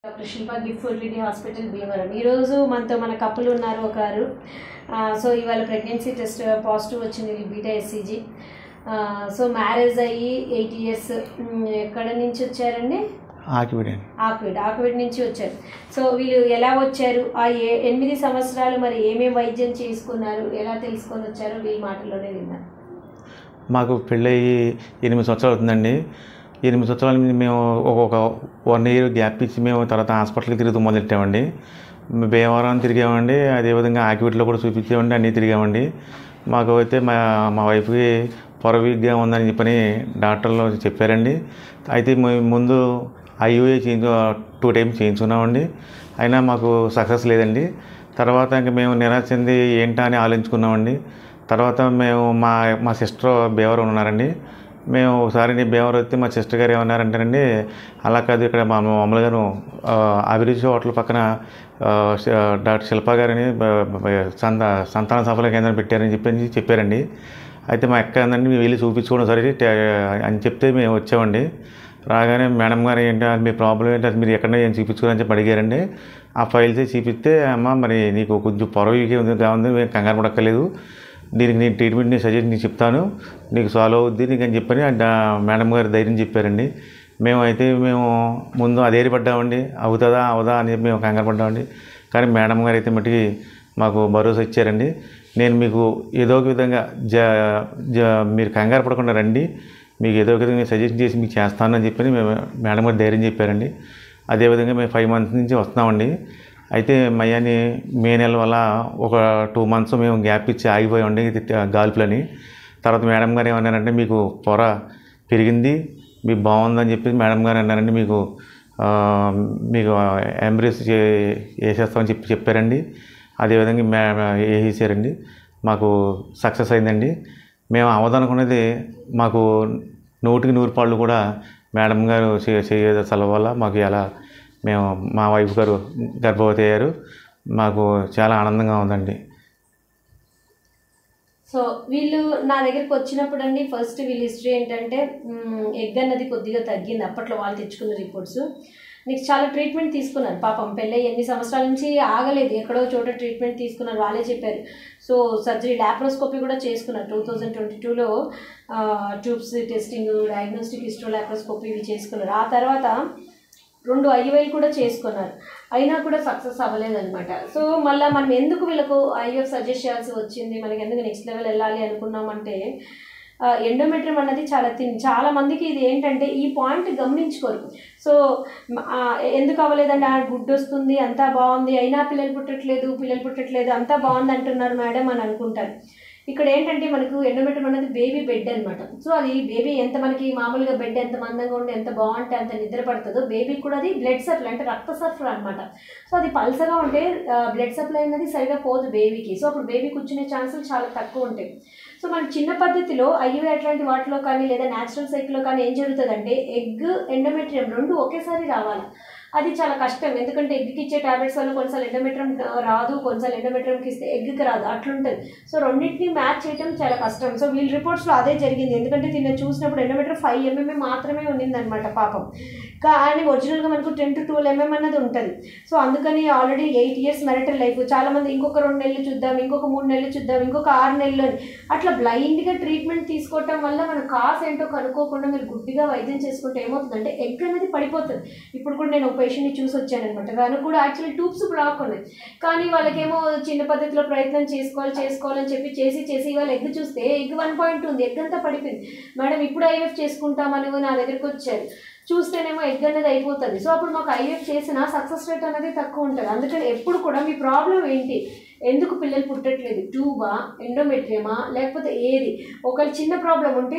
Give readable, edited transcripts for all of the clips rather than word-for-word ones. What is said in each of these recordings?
Doctor శిల్ప gift fertility hospital Bhimavaram. ఈరోజు మనతో మన కప్పులు ఉన్నారు ఒకరు. సో ఇవాళ ప్రెగ్నెన్సీ టెస్ట్ పాజిటివ్ వచ్చింది, బీటా ఎస్సీజీ. సో మ్యారేజ్ అయ్యి 8 years. ఎక్కడ నుంచి వచ్చారండి? ఆక్విడ్ నుంచి వచ్చారు. సో వీళ్ళు ఎలా వచ్చారు, ఆ 8 సంవత్సరాలు మరి ఏమేమి వైద్యం చేసుకున్నారు, ఎలా తెలుసుకొని వచ్చారో వీళ్ళ మాటల్లోనే విన్నారు. మాకు పెళ్ళయి 8 సంవత్సరాలు అవుతుందండి. 8 సంవత్సరాల నుంచి మేము ఒక 1 year గ్యాప్ ఇచ్చి మేము తర్వాత హాస్పిటల్కి తిరుగుతూ మొదలెట్టామండి. భీమవరం తిరిగామండి, అదేవిధంగా ఆక్విడ్లో కూడా చూపించామండి, అన్నీ తిరిగామండి. మాకు అయితే మా వైఫ్కి పొర వీక్గా ఉందని చెప్పని డాక్టర్లు చెప్పారండి. అయితే ముందు IUI 2 times చేయించుకున్నామండి, అయినా మాకు సక్సెస్ లేదండి. తర్వాత ఇంక మేము నిరాశ చెంది ఏంటా అని ఆలోచించుకున్నామండి. తర్వాత మేము మా సిస్టర్ భీమవరం ఉన్నారండి. మేము ఒకసారి భీమవరం వస్తే మా సిస్టర్ గారు ఏమన్నారంటేనండి, అలా కాదు, ఇక్కడ మా అమ్మల గారు అభిరుచి హోటల్ పక్కన డాక్టర్ శిల్ప గారిని సంతాన సఫల కేంద్రం పెట్టారని చెప్పారండి. అయితే మా అక్క ఏంటంటే మేము వెళ్ళి చూపించుకోవడం సరే అని చెప్తే మేము వచ్చామండి. రాగానే మేడం గారు ఏంటి మీ ప్రాబ్లం ఏంటి, అది మీరు ఎక్కడైనా ఏం చూపించుకోవాలని చెప్పి అడిగారండి. ఆ ఫైల్స్ చూపిస్తే అమ్మ మరి నీకు కొంచెం పొరవిగా ఉంది మేము కంగారు పడక్కర్లేదు, దీనికి నేను ట్రీట్మెంట్ నేను సజెస్ట్ నీకు చెప్తాను, నీకు సాల్వ్ అవుద్ది నీకు అని చెప్పని మేడం గారు ధైర్యం చెప్పారండి. మేము ముందు అధైర్యపడ్డామండి, అవుతుందా అవదా అని చెప్పి మేము కంగారు పడ్డామండి. కానీ మేడం గారు అయితే మట్టుకి మాకు భరోసా ఇచ్చారండి. నేను మీకు ఏదో ఒక విధంగా మీరు కంగారు పడకుండా రండి, మీకు ఏదో ఒక విధంగా సజెస్ట్ చేసి మీకు చేస్తానని చెప్పని మేడం గారు ధైర్యం చెప్పారండి. అదేవిధంగా మేము 5 months నుంచి వస్తున్నామండి. అయితే మయ్యాని మే నెల వల్ల ఒక 2 months మేము గ్యాప్ ఇచ్చి ఆగిపోయామండి గాల్పులని. తర్వాత మేడం గారు ఏమన్నారంటే మీకు పొర పెరిగింది, మీకు బాగుందని చెప్పి మేడం గారు అన్నారండి, మీకు ఎంబ్రేస్ వేసేస్తామని చెప్పారండి. అదేవిధంగా వేసేసారండి, మాకు సక్సెస్ అయిందండి. మేము అవదనుకున్నది మాకు 100కి 100 పాళ్ళు కూడా మేడం గారు చేయే సెలవు వల్ల మాకు ఎలా మా వైఫ్ గారు గర్భవతి అయ్యారు. మాకు చాలా ఆనందంగా ఉందండి. సో వీళ్ళు నా దగ్గరికి వచ్చినప్పుడు అండి, ఫస్ట్ వీళ్ళ హిస్టరీ ఏంటంటే ఎగ్ అన్నది కొద్దిగా తగ్గింది. అప్పట్లో వాళ్ళు తెచ్చుకున్న రిపోర్ట్స్. నెక్స్ట్ చాలా ట్రీట్మెంట్ తీసుకున్నారు. పాపం పెళ్ళి 8 సంవత్సరాల నుంచి ఆగలేదు, ఎక్కడో చోట ట్రీట్మెంట్ తీసుకున్నారు, వాళ్ళే చెప్పారు. సో సర్జరీ లాప్రోస్కోపీ కూడా చేసుకున్నారు 2022లో. Tubes testing, diagnostic hystero laparoscopy ఇవి చేసుకున్నారు. ఆ తర్వాత 2 IUI కూడా చేసుకున్నారు, అయినా కూడా సక్సెస్ అవ్వలేదన్నమాట. సో మళ్ళీ మనం ఎందుకు వీళ్ళకు IVF సజెస్ట్ చేయాల్సి వచ్చింది, మనకి ఎందుకు నెక్స్ట్ లెవెల్ వెళ్ళాలి అనుకున్నామంటే, ఎండోమెట్రియం అన్నది చాలా మందికి ఇది ఏంటంటే ఈ పాయింట్ గమనించుకోరు. సో ఎందుకు అవ్వలేదండి, గుడ్డు వస్తుంది అంతా బాగుంది, అయినా పిల్లలు పుట్టట్లేదు అంతా బాగుంది అంటున్నారు మేడం అని అనుకుంటారు. ఇక్కడ ఏంటంటే మనకు ఎండోమెట్రియం అనేది బేబీ బెడ్ అనమాట. సో అది బేబీ ఎంత మనకి మామూలుగా బెడ్ ఎంత మందంగా ఉండి ఎంత బాగుంటే అంత నిద్ర పడుతుందో, బేబీకి కూడా అది బ్లడ్ సప్లై అంటే రక్త సరఫరా అనమాట. సో అది పల్సగా ఉంటే బ్లడ్ సప్లై అనేది సరిగా పోదు బేబీకి. సో అప్పుడు బేబీ కూర్చునే ఛాన్సులు చాలా తక్కువ ఉంటాయి. సో మన చిన్న పద్ధతిలో IUI అట్లాంటి వాటిలో కానీ లేదా న్యాచురల్ సైకిల్లో కానీ ఏం జరుగుతుందంటే ఎగ్ ఎండోమెట్రియం 2 ఒకేసారి రావాలి. అది చాలా కష్టం, ఎందుకంటే ఎగ్కి ఇచ్చే టాబ్లెట్స్ వల్ల కొన్నిసార్లు ఎండోమెట్రియం రాదు, కొన్నిసార్లు ఎండోమెట్రియంకి ఇస్తే ఎగ్కి రాదు, అట్లుంటుంది. సో రెండింటిని మ్యాచ్ చేయడం చాలా కష్టం. సో వీళ్ళ రిపోర్ట్స్లో అదే జరిగింది, ఎందుకంటే తిన్న చూసినప్పుడు ఎండోమెట్రియం 5 mm మాత్రమే ఉండిందనమాట పాపం. కానీ ఒరిజినల్గా మనకు 10 to 12 mm అన్నది ఉంటుంది. సో అందుకని ఆల్రెడీ 8 years మ్యారిటల్ లైఫ్, చాలామంది ఇంకొక 2 నెలలు చూద్దాం, ఇంకొక 3 నెలలు చూద్దాం, ఇంకొక 6 నెలలు అని అట్లా బ్లైండ్గా ట్రీట్మెంట్ తీసుకోవటం వల్ల మన కాస్ ఏంటో కనుక్కోకుండా మీరు గుడ్డిగా వైద్యం చేసుకుంటే ఏమవుతుందంటే ఎగ్ అనేది పడిపోతుంది. ఇప్పుడు కూడా నేను ఒక పేషెంట్ని చూసి వచ్చానమాట, దానికి కూడా యాక్చువల్లీ ట్యూబ్స్ బ్లాక్ ఉన్నాయి, కానీ వాళ్ళకేమో చిన్న పద్ధతిలో ప్రయత్నం చేసుకోవాలని చెప్పి చేసి వాళ్ళ ఎగ్ చూస్తే ఎగ్ 1.2 ఉంది, ఎగ్ అంతా పడిపోయింది. మేడం ఇప్పుడు IVF చేసుకుంటామని నా దగ్గరికి వచ్చారు, చూస్తేనేమో ఎగ్ అనేది అయిపోతుంది. సో అప్పుడు మాకు IVF చేసిన సక్సెస్ రేట్ అనేది తక్కువ ఉంటుంది. అందుకని ఎప్పుడు కూడా మీ ప్రాబ్లం ఏంటి, ఎందుకు పిల్లలు పుట్టట్లేదు, ట్యూబా, ఎండోమెట్రియమా, లేకపోతే ఏది, ఒకవేళ చిన్న ప్రాబ్లం ఉంటే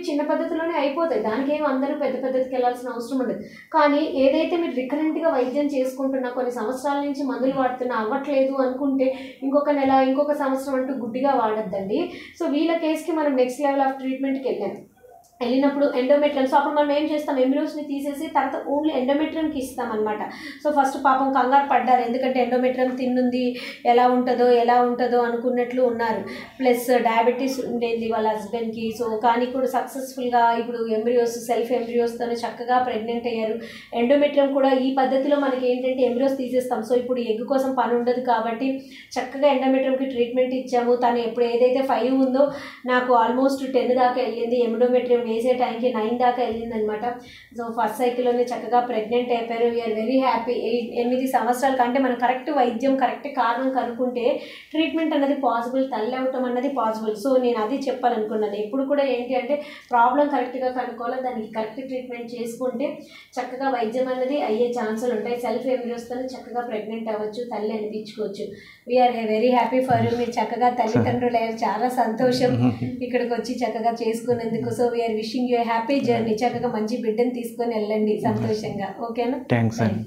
చిన్న పద్ధతిలోనే అయిపోతాయి, దానికి ఏమో అందరూ పెద్ద పద్ధతికి వెళ్ళాల్సిన అవసరం ఉండదు. కానీ ఏదైతే మీరు రికరెంట్గా వైద్యం చేసుకుంటున్నా, కొన్ని సంవత్సరాల నుంచి మందులు వాడుతున్నా అవ్వట్లేదు అనుకుంటే ఇంకొక నెల ఇంకొక సంవత్సరం అంటూ గుడ్డిగా వాడద్దండి. సో వీళ్ళ కేసుకి మనం నెక్స్ట్ లెవెల్ ఆఫ్ ట్రీట్మెంట్కి వెళ్ళాం. వెళ్ళినప్పుడు ఎండోమెట్రియం, సో అప్పుడు మనం ఏం చేస్తాం, ఎంబ్రియోస్ని తీసేసి తర్వాత ఓన్లీ ఎండోమెట్రియంకి ఇస్తాం అనమాట. సో ఫస్ట్ పాపం కంగారు పడ్డారు, ఎందుకంటే ఎండోమెట్రియం తిన్నుంది ఎలా ఉంటుందో అనుకున్నట్లు ఉన్నారు. ప్లస్ డయాబెటీస్ ఉండేది వాళ్ళ హస్బెండ్కి. సో కానీ కూడా సక్సెస్ఫుల్గా ఇప్పుడు ఎంబ్రియోస్, సెల్ఫ్ ఎంబ్రియోస్తోనే చక్కగా ప్రెగ్నెంట్ అయ్యారు. ఎండోమెట్రియం కూడా ఈ పద్ధతిలో మనకి ఏంటంటే ఎంబ్రియోస్ తీసేస్తాం. సో ఇప్పుడు ఎగ్ కోసం పని ఉండదు కాబట్టి చక్కగా ఎండోమెట్రియంకి ట్రీట్మెంట్ ఇచ్చాము. తను ఎప్పుడు ఏదైతే 5 ఉందో నాకు ఆల్మోస్ట్ 10 దాకా వెళ్ళింది, ఎండోమెట్రియం వేసే టైంకి 9 దాకా వెళ్ళింది అనమాట. సో ఫస్ట్ సైకిల్లోనే చక్కగా ప్రెగ్నెంట్ అయిపోయారు. We are very happy. 8 సంవత్సరాల కంటే మనం కరెక్ట్ వైద్యం, కరెక్ట్ కారణం కనుక్కుంటే ట్రీట్మెంట్ అన్నది పాసిబుల్, తల్లి అవటం అన్నది పాసిబుల్. సో నేను అది చెప్పాలనుకున్నాను. ఎప్పుడు కూడా ఏంటి అంటే ప్రాబ్లం కరెక్ట్గా కనుక్కోవాలి, దానికి కరెక్ట్ ట్రీట్మెంట్ చేసుకుంటే చక్కగా వైద్యం అన్నది అయ్యే ఛాన్సులు ఉంటాయి. సెల్ఫ్ ఎంబ్రియోస్తోనే చక్కగా ప్రెగ్నెంట్ అవ్వచ్చు, తల్లి అనిపించుకోవచ్చు. We're very happy for you. మీరు చక్కగా తల్లిదండ్రులు అయ్యారు, చాలా సంతోషం ఇక్కడికి వచ్చి చక్కగా చేసుకునేందుకు. So we are wishing you happy journey. చక్కగా మంచి బిడ్డను తీసుకొని వెళ్ళండి సంతోషంగా. ఓకేనా? థ్యాంక్స్ అండి.